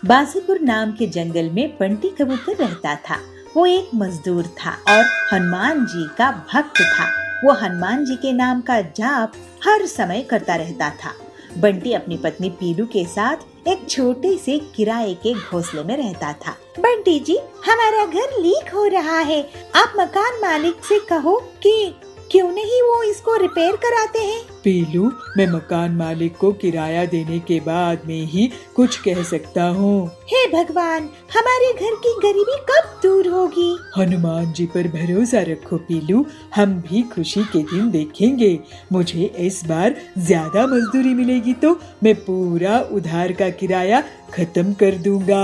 बाजीपुर नाम के जंगल में बंटी कबूतर रहता था। वो एक मजदूर था और हनुमान जी का भक्त था। वो हनुमान जी के नाम का जाप हर समय करता रहता था। बंटी अपनी पत्नी पीलू के साथ एक छोटे से किराए के घोंसले में रहता था। बंटी जी, हमारा घर लीक हो रहा है। आप मकान मालिक से कहो कि क्यों नहीं वो इसको रिपेयर कराते हैं। पीलू, मैं मकान मालिक को किराया देने के बाद में ही कुछ कह सकता हूँ। हे भगवान, हमारे घर की गरीबी कब दूर होगी। हनुमान जी पर भरोसा रखो पीलू, हम भी खुशी के दिन देखेंगे। मुझे इस बार ज्यादा मजदूरी मिलेगी तो मैं पूरा उधार का किराया खत्म कर दूंगा।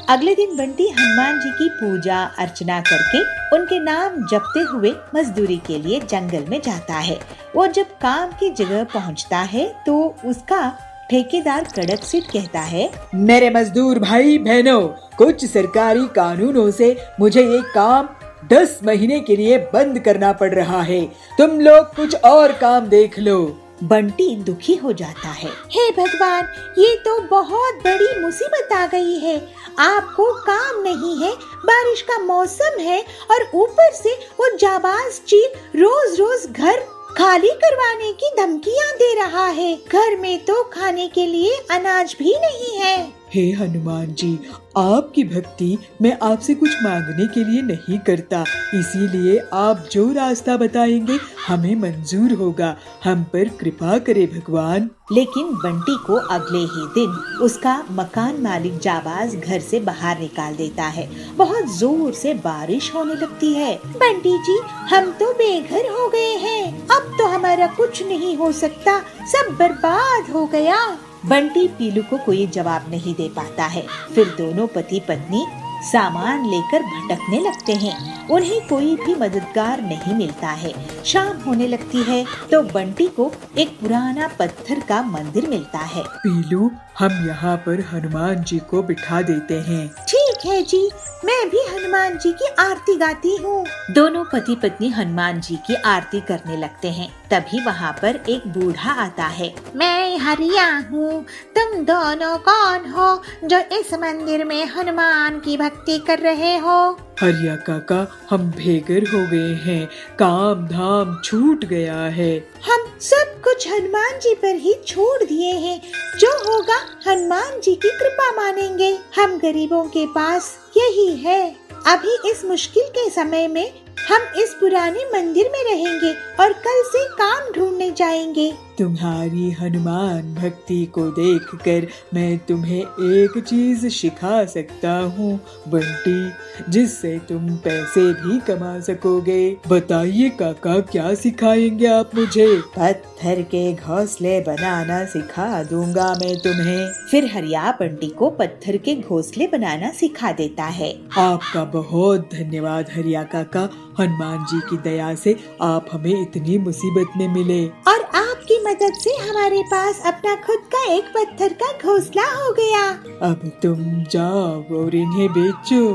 अगले दिन बंटी हनुमान जी की पूजा अर्चना करके उनके नाम जपते हुए मजदूरी के लिए जंगल में जाता है। वो जब काम की जगह पहुंचता है तो उसका ठेकेदार कड़क से कहता है, मेरे मजदूर भाई बहनों, कुछ सरकारी कानूनों से मुझे ये काम 10 महीने के लिए बंद करना पड़ रहा है। तुम लोग कुछ और काम देख लो। बंटी दुखी हो जाता है। हे भगवान, ये तो बहुत बड़ी मुसीबत आ गई है। आपको काम नहीं है, बारिश का मौसम है और ऊपर से वो जाबाज चील रोज रोज घर खाली करवाने की धमकियां दे रहा है। घर में तो खाने के लिए अनाज भी नहीं है। हे हनुमान जी, आपकी भक्ति मैं आपसे कुछ मांगने के लिए नहीं करता, इसीलिए आप जो रास्ता बताएंगे हमें मंजूर होगा। हम पर कृपा करे भगवान। लेकिन बंटी को अगले ही दिन उसका मकान मालिक जाबाज घर से बाहर निकाल देता है। बहुत जोर से बारिश होने लगती है। बंटी जी, हम तो बेघर हो गए हैं। अब तो हमारा कुछ नहीं हो सकता, सब बर्बाद हो गया। बंटी पीलू को कोई जवाब नहीं दे पाता है। फिर दोनों पति पत्नी सामान लेकर भटकने लगते हैं। उन्हें कोई भी मददगार नहीं मिलता है। शाम होने लगती है तो बंटी को एक पुराना पत्थर का मंदिर मिलता है। पीलू, हम यहाँ पर हनुमान जी को बिठा देते हैं। ठीक है जी, मैं भी हनुमान जी की आरती गाती हूँ। दोनों पति पत्नी हनुमान जी की आरती करने लगते हैं। तभी वहाँ पर एक बूढ़ा आता है। मैं हरिया हूँ, तुम दोनों कौन हो जो इस मंदिर में हनुमान की भक्ति कर रहे हो। हरिया काका, हम बेघर हो गए हैं, काम धाम छूट गया है। हम सब कुछ हनुमान जी पर ही छोड़ दिए हैं। जो होगा हनुमान जी की कृपा मानेंगे। हम गरीबों के पास यही है। अभी इस मुश्किल के समय में हम इस पुराने मंदिर में रहेंगे और कल से काम ढूंढने जाएंगे। तुम्हारी हनुमान भक्ति को देखकर मैं तुम्हें एक चीज सिखा सकता हूँ बंटी, जिससे तुम पैसे भी कमा सकोगे। बताइए काका, क्या सिखाएंगे आप मुझे? पत्थर के घोंसले बनाना सिखा दूंगा मैं तुम्हें। फिर हरिया बंटी को पत्थर के घोंसले बनाना सिखा देता है। आपका बहुत धन्यवाद हरिया काका। हनुमान जी की दया से आप हमें इतनी मुसीबत में मिले और आपकी मदद से हमारे पास अपना खुद का एक पत्थर का घोंसला हो गया। अब तुम जाओ और इन्हें बेचो।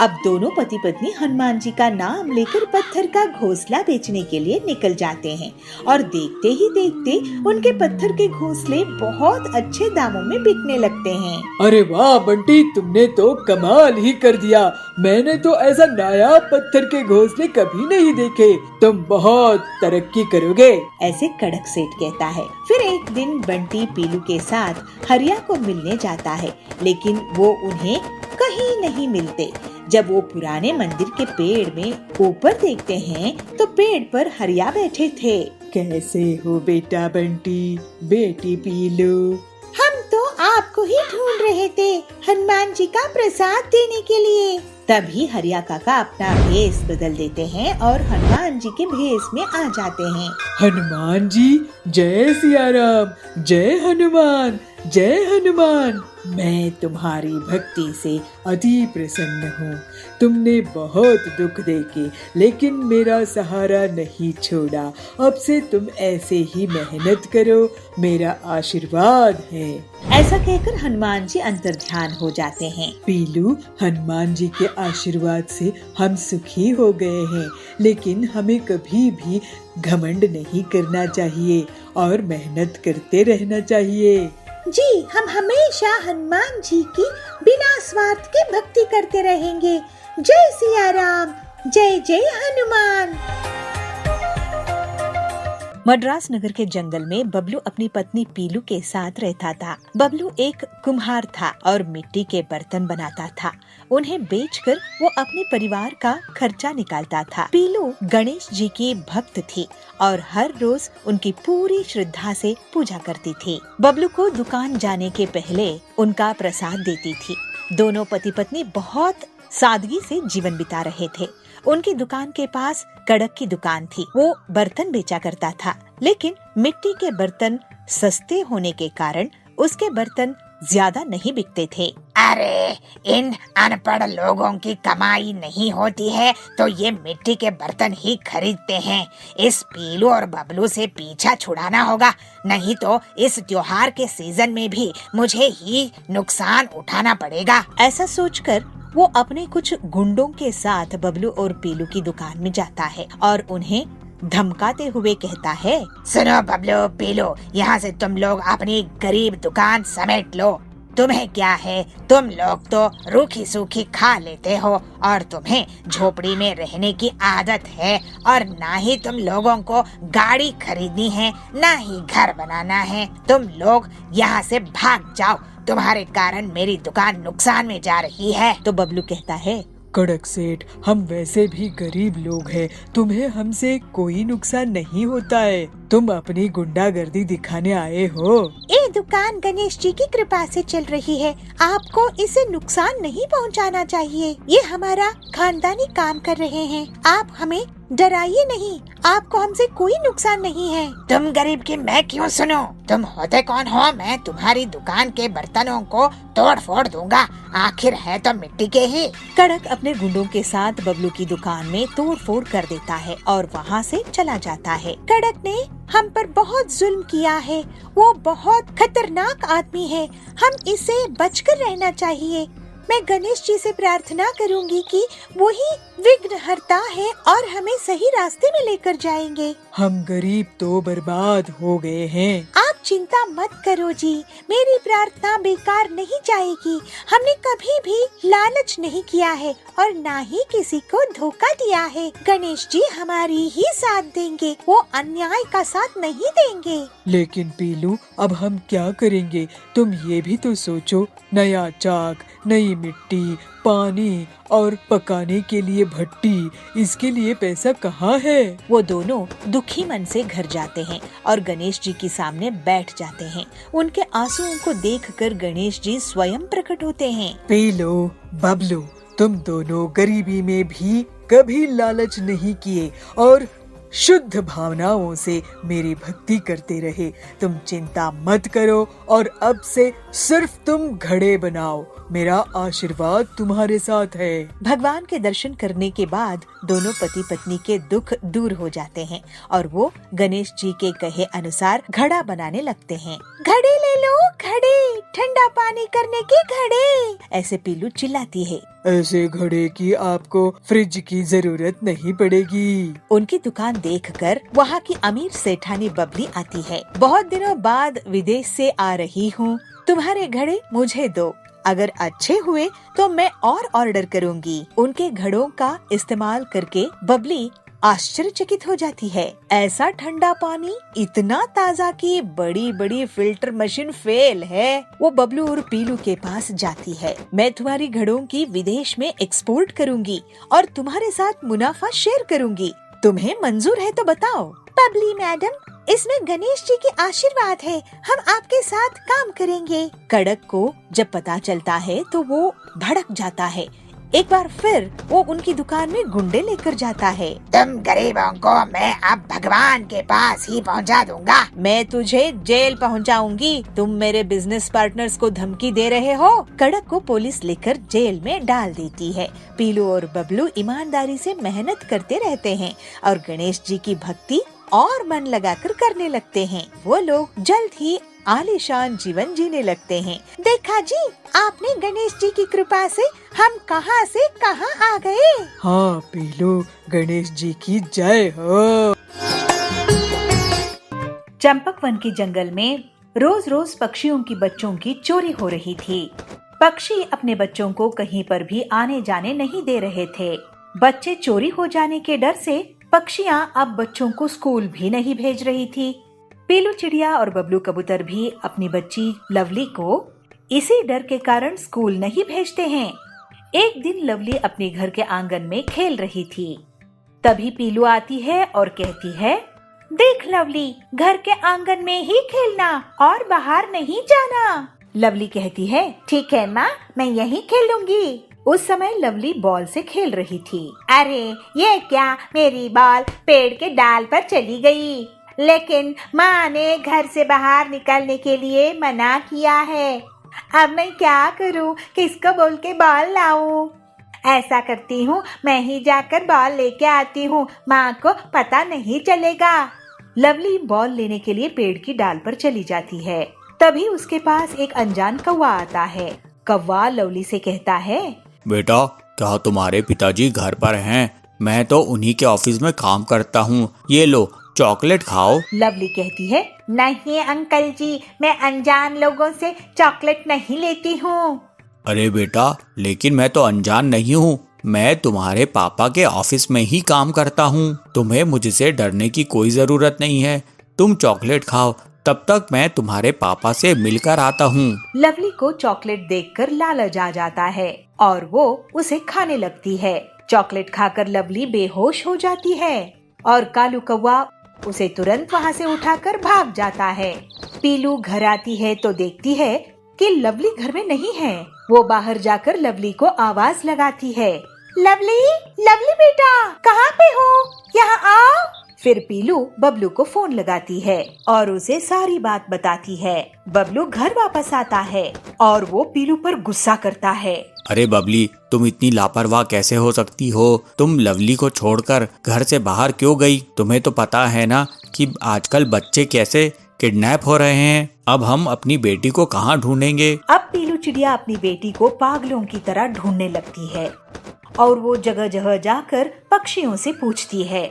अब दोनों पति पत्नी हनुमान जी का नाम लेकर पत्थर का घोंसला बेचने के लिए निकल जाते हैं और देखते ही देखते उनके पत्थर के घोंसले बहुत अच्छे दामों में बिकने लगते हैं। अरे वाह बंटी, तुमने तो कमाल ही कर दिया। मैंने तो ऐसा नायाब पत्थर के घोंसले कभी नहीं देखे। तुम बहुत तरक्की करोगे, ऐसे कड़क सेठ कहता है। फिर एक दिन बंटी पीलू के साथ हरिया को मिलने जाता है, लेकिन वो उन्हें कहीं नहीं मिलते। जब वो पुराने मंदिर के पेड़ में ऊपर देखते हैं तो पेड़ पर हरिया बैठे थे। कैसे हो बेटा बंटी, बेटी पीलू? हम तो आपको ही ढूंढ रहे थे, हनुमान जी का प्रसाद देने के लिए। तभी हरिया काका अपना भेष बदल देते हैं और हनुमान जी के भेष में आ जाते हैं। हनुमान जी, जय सिया राम, जय हनुमान, जय हनुमान। मैं तुम्हारी भक्ति से अति प्रसन्न हूँ। तुमने बहुत दुख देखे लेकिन मेरा सहारा नहीं छोड़ा। अब से तुम ऐसे ही मेहनत करो, मेरा आशीर्वाद है। ऐसा कहकर हनुमान जी अंतर्ध्यान हो जाते हैं। पीलू, हनुमान जी के आशीर्वाद से हम सुखी हो गए हैं, लेकिन हमें कभी भी घमंड नहीं करना चाहिए और मेहनत करते रहना चाहिए। जी, हम हमेशा हनुमान जी की बिना निस्वार्थ की भक्ति करते रहेंगे। जय सिया राम, जय जय हनुमान। मद्रास नगर के जंगल में बबलू अपनी पत्नी पीलू के साथ रहता था। बबलू एक कुम्हार था और मिट्टी के बर्तन बनाता था। उन्हें बेचकर वो अपने परिवार का खर्चा निकालता था। पीलू गणेश जी की भक्त थी और हर रोज उनकी पूरी श्रद्धा से पूजा करती थी। बबलू को दुकान जाने के पहले उनका प्रसाद देती थी। दोनों पति पत्नी बहुत सादगी से जीवन बिता रहे थे। उनकी दुकान के पास कड़क की दुकान थी। वो बर्तन बेचा करता था, लेकिन मिट्टी के बर्तन सस्ते होने के कारण उसके बर्तन ज्यादा नहीं बिकते थे। अरे, इन अनपढ़ लोगों की कमाई नहीं होती है तो ये मिट्टी के बर्तन ही खरीदते हैं। इस पीलू और बबलू से पीछा छुड़ाना होगा, नहीं तो इस त्योहार के सीजन में भी मुझे ही नुकसान उठाना पड़ेगा। ऐसा सोचकर वो अपने कुछ गुंडों के साथ बबलू और पीलू की दुकान में जाता है और उन्हें धमकाते हुए कहता है, सुनो बबलू पीलू, यहाँ से तुम लोग अपनी गरीब दुकान समेट लो। तुम्हें क्या है, तुम लोग तो रूखी सूखी खा लेते हो और तुम्हें झोपड़ी में रहने की आदत है और ना ही तुम लोगों को गाड़ी खरीदनी है, ना ही घर बनाना है। तुम लोग यहाँ से भाग जाओ, तुम्हारे कारण मेरी दुकान नुकसान में जा रही है। तो बबलू कहता है, कड़क सेठ, हम वैसे भी गरीब लोग हैं, तुम्हें हमसे कोई नुकसान नहीं होता है। तुम अपनी गुंडागर्दी दिखाने आए हो। ये दुकान गणेश जी की कृपा से चल रही है, आपको इसे नुकसान नहीं पहुंचाना चाहिए। ये हमारा खानदानी काम कर रहे हैं, आप हमें डराइए नहीं, आपको हमसे कोई नुकसान नहीं है। तुम गरीब की मैं क्यों सुनूं? तुम होते कौन हो? मैं तुम्हारी दुकान के बर्तनों को तोड़ फोड़ दूंगा, आखिर है तो मिट्टी के ही। कड़क अपने गुंडों के साथ बबलू की दुकान में तोड़ फोड़ कर देता है और वहाँ से चला जाता है। कड़क ने हम पर बहुत जुल्म किया है, वो बहुत खतरनाक आदमी है, हम इसे बचकर रहना चाहिए। मैं गणेश जी से प्रार्थना करूंगी कि वो ही विघ्नहर्ता है और हमें सही रास्ते में लेकर जाएंगे। हम गरीब तो बर्बाद हो गए हैं। आप चिंता मत करो जी, मेरी प्रार्थना बेकार नहीं जाएगी। हमने कभी भी लालच नहीं किया है और ना ही किसी को धोखा दिया है। गणेश जी हमारी ही साथ देंगे, वो अन्याय का साथ नहीं देंगे। लेकिन पीलू, अब हम क्या करेंगे? तुम ये भी तो सोचो, नया चाक, नई मिट्टी, पानी और पकाने के लिए भट्टी, इसके लिए पैसा कहाँ है? वो दोनों दुखी मन से घर जाते हैं और गणेश जी के सामने बैठ जाते हैं। उनके आंसुओं को देखकर गणेश जी स्वयं प्रकट होते हैं। पीलू, बबलू, तुम दोनों गरीबी में भी कभी लालच नहीं किए और शुद्ध भावनाओं से मेरी भक्ति करते रहे। तुम चिंता मत करो और अब से सिर्फ तुम घड़े बनाओ, मेरा आशीर्वाद तुम्हारे साथ है। भगवान के दर्शन करने के बाद दोनों पति पत्नी के दुख दूर हो जाते हैं और वो गणेश जी के कहे अनुसार घड़ा बनाने लगते हैं। घड़े ले लो, घड़े, ठंडा पानी करने के घड़े, ऐसे पीलू चिल्लाती है। ऐसे घड़े की आपको फ्रिज की जरूरत नहीं पड़ेगी। उनकी दुकान देखकर वहाँ की अमीर सेठानी बबली आती है। बहुत दिनों बाद विदेश से आ रही हूँ, तुम्हारे घड़े मुझे दो, अगर अच्छे हुए तो मैं और ऑर्डर करूँगी। उनके घड़ों का इस्तेमाल करके बबली आश्चर्यचकित हो जाती है। ऐसा ठंडा पानी इतना ताज़ा कि बड़ी बड़ी फिल्टर मशीन फेल है। वो बबलू और पीलू के पास जाती है। मैं तुम्हारी घड़ों की विदेश में एक्सपोर्ट करूँगी और तुम्हारे साथ मुनाफा शेयर करूँगी, तुम्हें मंजूर है तो बताओ। बबली मैडम, इसमें गणेश जी के आशीर्वाद है, हम आपके साथ काम करेंगे। कड़क को जब पता चलता है तो वो भड़क जाता है। एक बार फिर वो उनकी दुकान में गुंडे लेकर जाता है। तुम गरीबों को मैं अब भगवान के पास ही पहुंचा दूंगा। मैं तुझे जेल पहुंचाऊंगी, तुम मेरे बिजनेस पार्टनर्स को धमकी दे रहे हो। कड़क को पुलिस लेकर जेल में डाल देती है। पीलू और बबलू ईमानदारी से मेहनत करते रहते हैं और गणेश जी की भक्ति और मन लगाकर करने लगते हैं। वो लोग जल्द ही आलीशान जीवन जीने लगते हैं। देखा जी, आपने गणेश जी की कृपा से हम कहां से कहां आ गए। हाँ पीलू, गणेश जी की जय हो। चंपक वन के जंगल में रोज रोज पक्षियों की बच्चों की चोरी हो रही थी। पक्षी अपने बच्चों को कहीं पर भी आने जाने नहीं दे रहे थे। बच्चे चोरी हो जाने के डर से पक्षियां अब बच्चों को स्कूल भी नहीं भेज रही थी। पीलू चिड़िया और बबलू कबूतर भी अपनी बच्ची लवली को इसी डर के कारण स्कूल नहीं भेजते हैं। एक दिन लवली अपने घर के आंगन में खेल रही थी। तभी पीलू आती है और कहती है, देख लवली, घर के आंगन में ही खेलना और बाहर नहीं जाना। लवली कहती है, ठीक है माँ, मैं यहीं खेलूंगी। उस समय लवली बॉल से खेल रही थी। अरे ये क्या, मेरी बॉल पेड़ के डाल पर चली गई। लेकिन माँ ने घर से बाहर निकलने के लिए मना किया है। अब मैं क्या करूँ, किसको बोल के बॉल लाऊं? ऐसा करती हूँ, मैं ही जाकर बॉल लेके आती हूँ, माँ को पता नहीं चलेगा। लवली बॉल लेने के लिए पेड़ की डाल पर चली जाती है। तभी उसके पास एक अनजान कौवा आता है। कौवा लवली से कहता है, बेटा, क्या तुम्हारे पिताजी घर पर हैं? मैं तो उन्हीं के ऑफिस में काम करता हूँ। ये लो, चॉकलेट खाओ। लवली कहती है, नहीं अंकल जी, मैं अनजान लोगों से चॉकलेट नहीं लेती हूँ। अरे बेटा, लेकिन मैं तो अनजान नहीं हूँ। मैं तुम्हारे पापा के ऑफिस में ही काम करता हूँ। तुम्हें मुझसे डरने की कोई जरूरत नहीं है। तुम चॉकलेट खाओ, तब तक मैं तुम्हारे पापा से मिलकर आता हूँ। लवली को चॉकलेट देखकर लालच आ जाता है और वो उसे खाने लगती है। चॉकलेट खाकर लवली बेहोश हो जाती है और कालू कौवा उसे तुरंत वहाँ से उठाकर भाग जाता है। पीलू घर आती है तो देखती है कि लवली घर में नहीं है। वो बाहर जाकर लवली को आवाज लगाती है, लवली, लवली बेटा, कहाँ पे हो? यहाँ आओ। फिर पीलू बबलू को फोन लगाती है और उसे सारी बात बताती है। बबलू घर वापस आता है और वो पीलू पर गुस्सा करता है। अरे बबली, तुम इतनी लापरवाह कैसे हो सकती हो? तुम लवली को छोड़कर घर से बाहर क्यों गई? तुम्हें तो पता है ना कि आजकल बच्चे कैसे किडनैप हो रहे हैं। अब हम अपनी बेटी को कहाँ ढूंढेंगे? अब पीलू चिड़िया अपनी बेटी को पागलों की तरह ढूंढने लगती है और वो जगह जगह जाकर पक्षियों से पूछती है,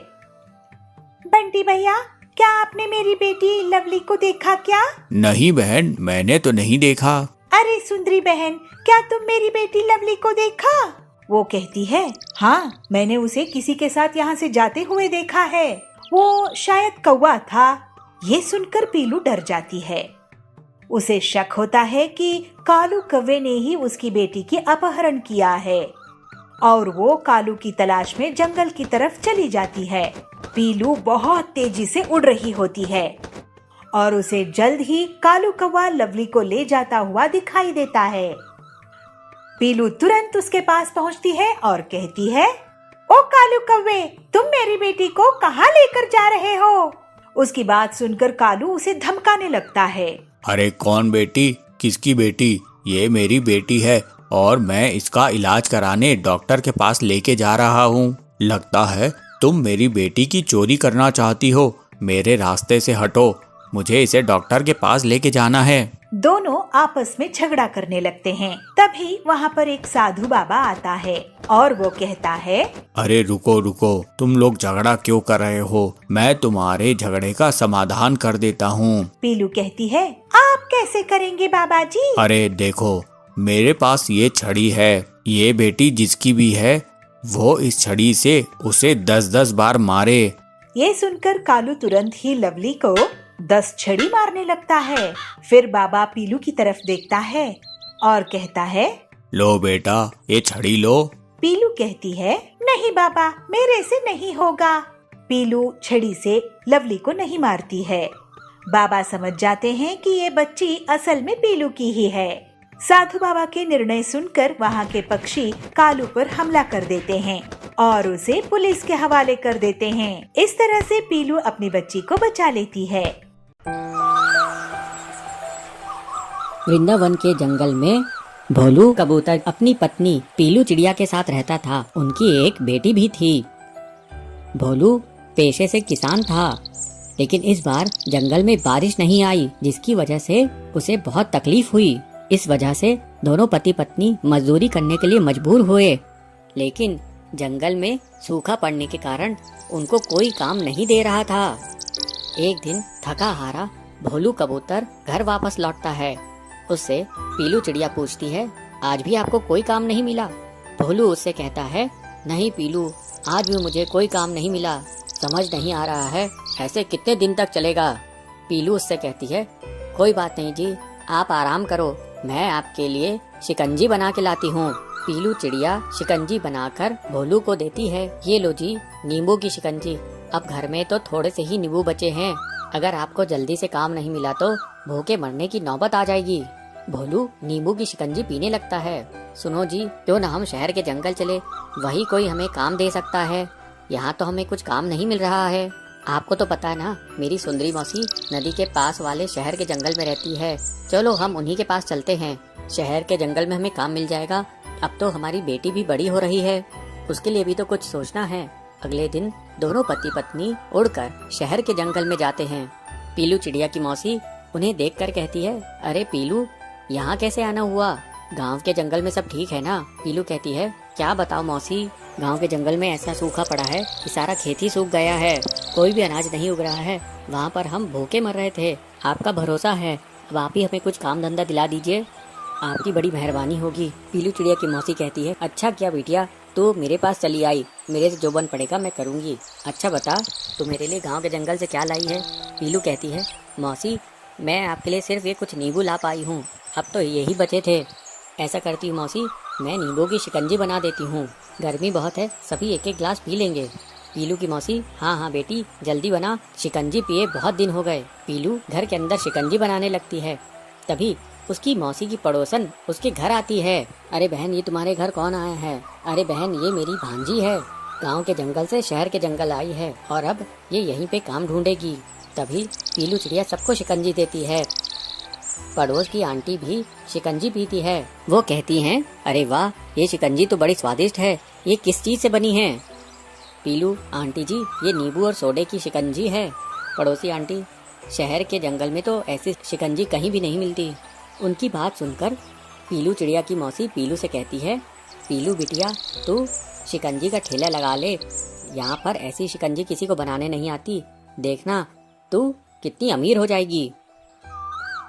बंटी भैया, क्या आपने मेरी बेटी लवली को देखा क्या? नहीं बहन, मैंने तो नहीं देखा। अरे सुंदरी बहन, क्या तुम मेरी बेटी लवली को देखा? वो कहती है, हाँ, मैंने उसे किसी के साथ यहाँ से जाते हुए देखा है। वो शायद कौवा था। ये सुनकर पीलू डर जाती है। उसे शक होता है कि कालू कौवे ने ही उसकी बेटी की अपहरण किया है और वो कालू की तलाश में जंगल की तरफ चली जाती है। पीलू बहुत तेजी से उड़ रही होती है और उसे जल्द ही कालू कौवा लवली को ले जाता हुआ दिखाई देता है। पीलू तुरंत उसके पास पहुंचती है और कहती है, ओ कालू कौवे, तुम मेरी बेटी को कहाँ लेकर जा रहे हो? उसकी बात सुनकर कालू उसे धमकाने लगता है। अरे कौन बेटी? किसकी बेटी? ये मेरी बेटी है और मैं इसका इलाज कराने डॉक्टर के पास लेके जा रहा हूँ। लगता है तुम मेरी बेटी की चोरी करना चाहती हो। मेरे रास्ते से हटो, मुझे इसे डॉक्टर के पास लेके जाना है। दोनों आपस में झगड़ा करने लगते हैं। तभी वहाँ पर एक साधु बाबा आता है और वो कहता है, अरे रुको रुको, तुम लोग झगड़ा क्यों कर रहे हो? मैं तुम्हारे झगड़े का समाधान कर देता हूँ। पीलू कहती है, आप कैसे करेंगे बाबा जी? अरे देखो, मेरे पास ये छड़ी है। ये बेटी जिसकी भी है, वो इस छड़ी से उसे 10-10 बार मारे। ये सुनकर कालू तुरंत ही लवली को 10 छड़ी मारने लगता है। फिर बाबा पीलू की तरफ देखता है और कहता है, लो बेटा, ये छड़ी लो। पीलू कहती है, नहीं बाबा, मेरे से नहीं होगा। पीलू छड़ी से लवली को नहीं मारती है। बाबा समझ जाते हैं कि ये बच्ची असल में पीलू की ही है। साधु बाबा के निर्णय सुनकर वहाँ के पक्षी कालू पर हमला कर देते हैं और उसे पुलिस के हवाले कर देते हैं। इस तरह से पीलू अपनी बच्ची को बचा लेती है। वृंदावन के जंगल में भोलू कबूतर अपनी पत्नी पीलू चिड़िया के साथ रहता था। उनकी एक बेटी भी थी। भोलू पेशे से किसान था, लेकिन इस बार जंगल में बारिश नहीं आई, जिसकी वजह से उसे बहुत तकलीफ हुई। इस वजह से दोनों पति पत्नी मजदूरी करने के लिए मजबूर हुए, लेकिन जंगल में सूखा पड़ने के कारण उनको कोई काम नहीं दे रहा था। एक दिन थका हारा भोलू कबूतर घर वापस लौटता है। उससे पीलू चिड़िया पूछती है, आज भी आपको कोई काम नहीं मिला? भोलू उससे कहता है, नहीं पीलू, आज भी मुझे कोई काम नहीं मिला। समझ नहीं आ रहा है ऐसे कितने दिन तक चलेगा। पीलू उससे कहती है, कोई बात नहीं जी, आप आराम करो, मैं आपके लिए शिकंजी बना के लाती हूँ। पीलू चिड़िया शिकंजी बनाकर भोलू को देती है। ये लो जी, नींबू की शिकंजी। अब घर में तो थोड़े से ही नींबू बचे हैं, अगर आपको जल्दी से काम नहीं मिला तो भूखे मरने की नौबत आ जाएगी। भोलू नींबू की शिकंजी पीने लगता है। सुनो जी, क्यों न हम शहर के जंगल चले, वही कोई हमें काम दे सकता है। यहाँ तो हमें कुछ काम नहीं मिल रहा है। आपको तो पता है ना, मेरी सुंदरी मौसी नदी के पास वाले शहर के जंगल में रहती है। चलो हम उन्हीं के पास चलते हैं, शहर के जंगल में हमें काम मिल जाएगा। अब तो हमारी बेटी भी बड़ी हो रही है, उसके लिए भी तो कुछ सोचना है। अगले दिन दोनों पति पत्नी उड़कर शहर के जंगल में जाते हैं। पीलू चिड़िया की मौसी उन्हें देखकर कहती है, अरे पीलू, यहाँ कैसे आना हुआ? गांव के जंगल में सब ठीक है ना? पीलू कहती है, क्या बताओ मौसी, गांव के जंगल में ऐसा सूखा पड़ा है कि सारा खेत ही सूख गया है, कोई भी अनाज नहीं उग रहा है। वहाँ पर हम भूखे मर रहे थे, आपका भरोसा है, अब आप ही हमें कुछ काम धंधा दिला दीजिए, आपकी बड़ी मेहरबानी होगी। पीलू चिड़िया की मौसी कहती है, अच्छा किया बिटिया, तू मेरे पास चली आई, मेरे से जो बन पड़ेगा मैं करूँगी। अच्छा बता, तू मेरे लिए गाँव के जंगल से क्या लाई है? पीलू कहती है, मौसी मैं आपके लिए सिर्फ ये कुछ नींबू ला पाई हूँ, अब तो यही बचे थे। ऐसा करती हूँ मौसी, मैं नींबू की शिकंजी बना देती हूँ, गर्मी बहुत है, सभी एक एक गिलास पी लेंगे। पीलू की मौसी, हाँ हाँ बेटी जल्दी बना, शिकंजी पिए बहुत दिन हो गए। पीलू घर के अंदर शिकंजी बनाने लगती है। तभी उसकी मौसी की पड़ोसन उसके घर आती है। अरे बहन, ये तुम्हारे घर कौन आया है? अरे बहन, ये मेरी भांजी है, गांव के जंगल से शहर के जंगल आई है और अब ये यहीं पे काम ढूंढेगी। तभी पीलू चिड़िया सबको शिकंजी देती है। पड़ोस की आंटी भी शिकंजी पीती है। वो कहती हैं, अरे वाह, ये शिकंजी तो बड़ी स्वादिष्ट है, ये किस चीज से बनी है? पीलू, आंटी जी ये नींबू और सोडे की शिकंजी है। पड़ोसी आंटी, शहर के जंगल में तो ऐसी शिकंजी कहीं भी नहीं मिलती। उनकी बात सुनकर पीलू चिड़िया की मौसी पीलू से कहती है, पीलू बिटिया तू शिकंजी का ठेला लगा ले, यहाँ पर ऐसी शिकंजी किसी को बनाने नहीं आती, देखना तू कितनी अमीर हो जाएगी।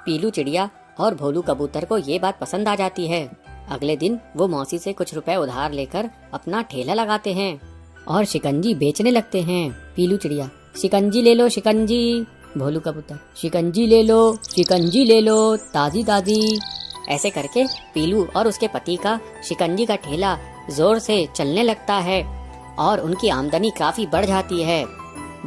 पीलू चिड़िया और भोलू कबूतर को ये बात पसंद आ जाती है। अगले दिन वो मौसी से कुछ रुपए उधार लेकर अपना ठेला लगाते हैं और शिकंजी बेचने लगते हैं। पीलू चिड़िया, शिकंजी ले लो शिकंजी। भोलू कबूतर, शिकंजी ले लो, शिकंजी ले लो, ताजी ताजी। ऐसे करके पीलू और उसके पति का शिकंजी का ठेला जोर से चलने लगता है और उनकी आमदनी काफी बढ़ जाती है।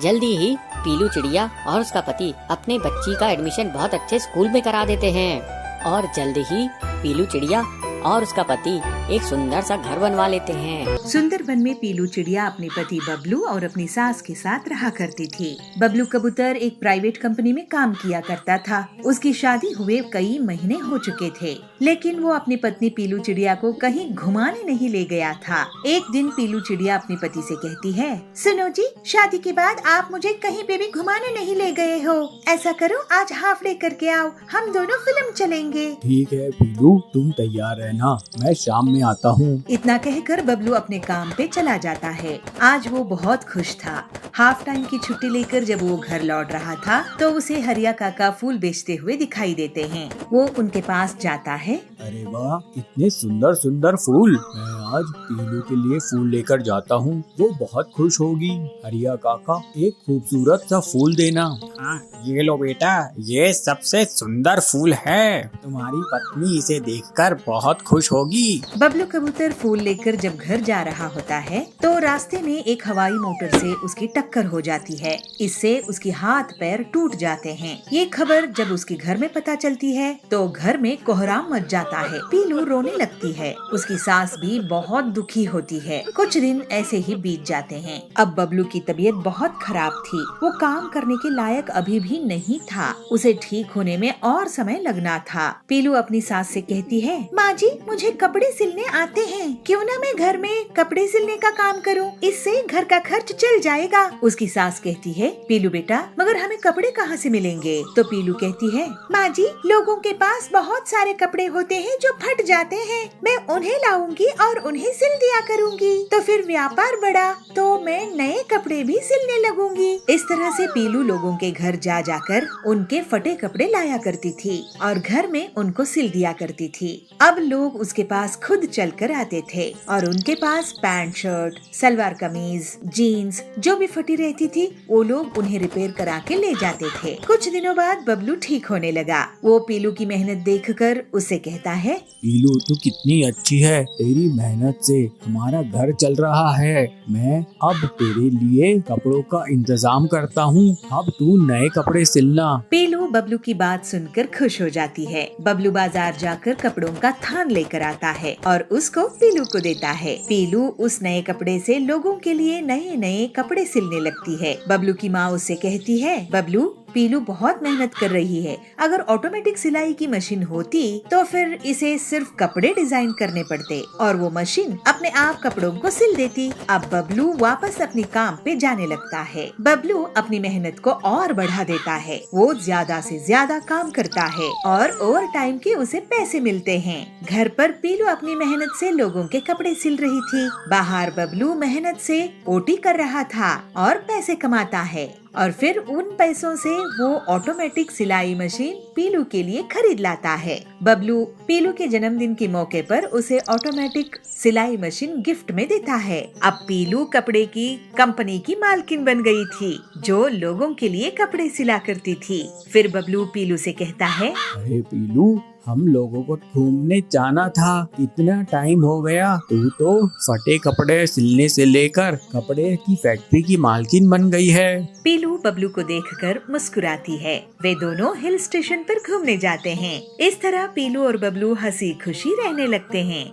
जल्दी ही पीलू चिड़िया और उसका पति अपने बच्ची का एडमिशन बहुत अच्छे स्कूल में करा देते हैं और जल्दी ही पीलू चिड़िया और उसका पति एक सुंदर सा घर बनवा लेते हैं। सुंदर वन में पीलू चिड़िया अपने पति बबलू और अपनी सास के साथ रहा करती थी। बबलू कबूतर एक प्राइवेट कंपनी में काम किया करता था। उसकी शादी हुए कई महीने हो चुके थे, लेकिन वो अपनी पत्नी पीलू चिड़िया को कहीं घुमाने नहीं ले गया था। एक दिन पीलू चिड़िया अपने पति से कहती है, सुनो जी, शादी के बाद आप मुझे कहीं पे भी घुमाने नहीं ले गए हो, ऐसा करो आज हाफ डे करके आओ, हम दोनों फिल्म चलेंगे। ठीक है पीलू, तुम तैयार रहना, मैं शाम में आता हूँ। इतना कहकर बबलू अपने काम पे चला जाता है। आज वो बहुत खुश था। हाफ टाइम की छुट्टी लेकर जब वो घर लौट रहा था तो उसे हरिया काका फूल बेचते हुए दिखाई देते हैं। वो उनके पास जाता है। अरे वाह, कितने सुंदर सुंदर फूल, मैं आज पीलू के लिए फूल लेकर जाता हूँ, वो बहुत खुश होगी। हरिया काका एक खूबसूरत सा फूल देना। हाँ ये लो बेटा, ये सबसे सुंदर फूल है, तुम्हारी पत्नी इसे देखकर बहुत खुश होगी। बबलू कबूतर फूल लेकर जब घर जा रहा होता है तो रास्ते में एक हवाई मोटर से उसकी टक्कर हो जाती है। इससे उसके हाथ पैर टूट जाते हैं। ये खबर जब उसके घर में पता चलती है तो घर में कोहराम मच जाता है। पीलू रोने लगती है। उसकी सास भी बहुत दुखी होती है। कुछ दिन ऐसे ही बीत जाते हैं। अब बबलू की तबीयत बहुत खराब थी। वो काम करने के लायक अभी भी नहीं था। उसे ठीक होने में और समय लगना था। पीलू अपनी सास से कहती है, माँ जी मुझे कपड़े सिलने आते हैं, क्यों ना मैं घर में कपड़े सिलने का काम करूं, इससे घर का खर्च चल जाएगा। उसकी सास कहती है, पीलू बेटा मगर हमें कपड़े कहाँ से मिलेंगे? तो पीलू कहती है, माँ जी लोगों के पास बहुत सारे कपड़े होते हैं जो फट जाते हैं, मैं उन्हें लाऊंगी और उन्हें सिल दिया करूँगी। तो फिर व्यापार बढ़ा तो मैं नए कपड़े भी सिलने लगूंगी। इस तरह से पीलू लोगों के घर जा जाकर उनके फटे कपड़े लाया करती थी और घर में उनको सिल दिया करती थी। अब लोग उसके पास खुद चलकर आते थे और उनके पास pant shirt, salwar kameez, jeans जो भी फटी रहती थी वो लोग उन्हें रिपेयर करा के ले जाते थे। कुछ दिनों बाद बबलू ठीक होने लगा। वो पीलू की मेहनत देखकर उसे कहता है, पीलू तू कितनी अच्छी है, तेरी मेहनत से हमारा घर चल रहा है। मैं अब तेरे लिए कपड़ों का इंतजाम करता हूँ, अब तू नए कपड़े सिलना। पीलू बबलू की बात सुनकर खुश हो जाती है। बबलू बाजार जाकर कपड़ों का थान लेकर आता है और उसको पीलू को देता है। पीलू उस नए कपड़े से लोगों के लिए नए नए कपड़े सिलने लगती है। बबलू की माँ उससे कहती है, बबलू पीलू बहुत मेहनत कर रही है। अगर ऑटोमेटिक सिलाई की मशीन होती तो फिर इसे सिर्फ कपड़े डिजाइन करने पड़ते और वो मशीन अपने आप कपड़ों को सिल देती। अब बबलू वापस अपने काम पे जाने लगता है। बबलू अपनी मेहनत को और बढ़ा देता है। वो ज्यादा से ज्यादा काम करता है और ओवर टाइम के उसे पैसे मिलते हैं। घर पर पीलू अपनी मेहनत से लोगों के कपड़े सिल रही थी। बाहर बबलू मेहनत से ओटी कर रहा था और पैसे कमाता है और फिर उन पैसों से वो ऑटोमेटिक सिलाई मशीन पीलू के लिए खरीद लाता है। बबलू पीलू के जन्मदिन के मौके पर उसे ऑटोमेटिक सिलाई मशीन गिफ्ट में देता है। अब पीलू कपड़े की कंपनी की मालकिन बन गई थी जो लोगों के लिए कपड़े सिला करती थी। फिर बबलू पीलू से कहता है, अरे पीलू, हम लोगों को घूमने जाना था, कितना टाइम हो गया। तू तो फटे कपड़े सिलने से लेकर कपड़े की फैक्ट्री की मालकिन बन गई है। पीलू बबलू को देखकर मुस्कुराती है। वे दोनों हिल स्टेशन पर घूमने जाते हैं। इस तरह पीलू और बबलू हंसी खुशी रहने लगते हैं।